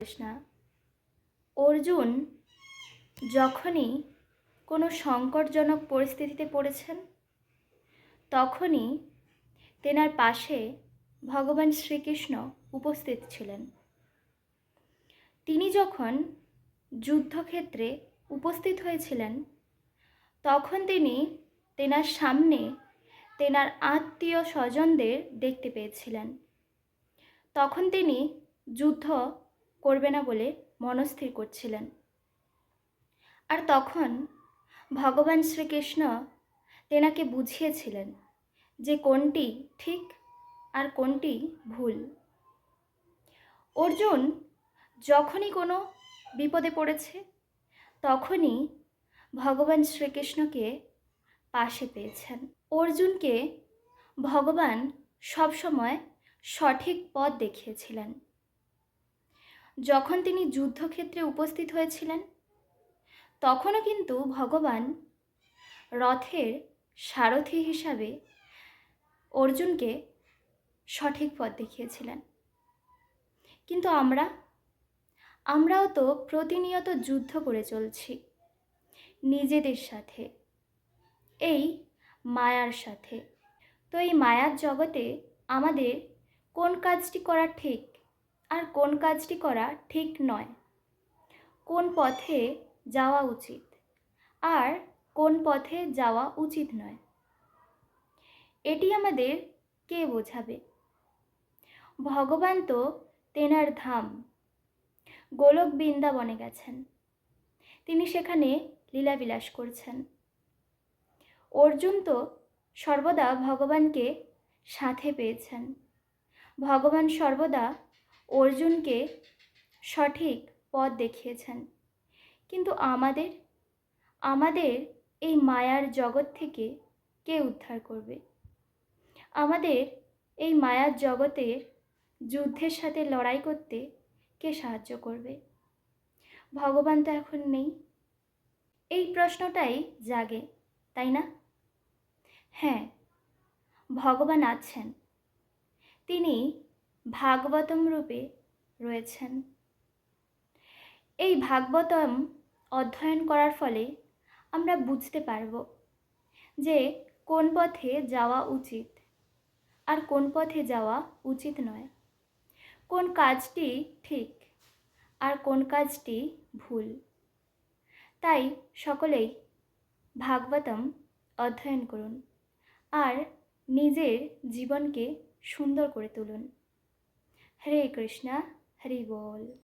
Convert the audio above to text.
কৃষ্ণা। অর্জুন যখনই কোনো সংকটজনক পরিস্থিতিতে পড়েছেন, তখনই তেনার পাশে ভগবান শ্রীকৃষ্ণ উপস্থিত ছিলেন। তিনি যখন যুদ্ধক্ষেত্রে উপস্থিত হয়েছিলেন, তখন তিনি তেনার সামনে তেনার আত্মীয় স্বজনদের দেখতে পেয়েছিলেন। তখন তিনি যুদ্ধ করবে না বলে মনস্থির করছিলেন। আর তখন ভগবান শ্রীকৃষ্ণ তেনাকে বুঝিয়েছিলেন যে কোনটি ঠিক আর কোনটি ভুল। অর্জুন যখনই কোনো বিপদে পড়েছে, তখনই ভগবান শ্রীকৃষ্ণকে পাশে পেয়েছেন। অর্জুনকে ভগবান সবসময় সঠিক পথ দেখিয়েছিলেন। যখন তিনি যুদ্ধক্ষেত্রে উপস্থিত হয়েছিলেন, তখনও কিন্তু ভগবান রথের সারথি হিসাবে অর্জুনকে সঠিক পথ দেখিয়েছিলেন। কিন্তু আমরাও তো প্রতিনিয়ত যুদ্ধ করে চলছি নিজেদের সাথে, এই মায়ার সাথে। তো এই মায়ার জগতে আমাদের কোন কাজটি করা ঠিক আর কোন কাজটি করা ঠিক নয়, কোন পথে যাওয়া উচিত আর কোন পথে যাওয়া উচিত নয়, এটি আমাদের কে বোঝাবে? ভগবান তো তেনার ধাম গোলক বৃন্দাবনে গেছেন, তিনি সেখানে লীলাবিলাস করছেন। অর্জুন তো সর্বদা ভগবানকে সাথে পেয়েছেন। ভগবান সর্বদা অর্জুনকে সঠিক পথ দেখিয়েছেন। কিন্তু আমাদের এই মায়ার জগৎ থেকে কে উদ্ধার করবে? আমাদের এই মায়ার জগতের যুদ্ধের সাথে লড়াই করতে কে সাহায্য করবে? ভগবান তো এখন নেই। এই প্রশ্নটাই জাগে, তাই না? হ্যাঁ, ভগবান আছেন, তিনি ভাগবতম রূপে রয়েছেন। এই ভাগবতম অধ্যয়ন করার ফলে আমরা বুঝতে পারব যে কোন পথে যাওয়া উচিত আর কোন পথে যাওয়া উচিত নয়, কোন কাজটি ঠিক আর কোন কাজটি ভুল। তাই সকলেই ভাগবতম অধ্যয়ন করুন আর নিজের জীবনকে সুন্দর করে তুলুন। হরে কৃষ্ণা, হরি বল।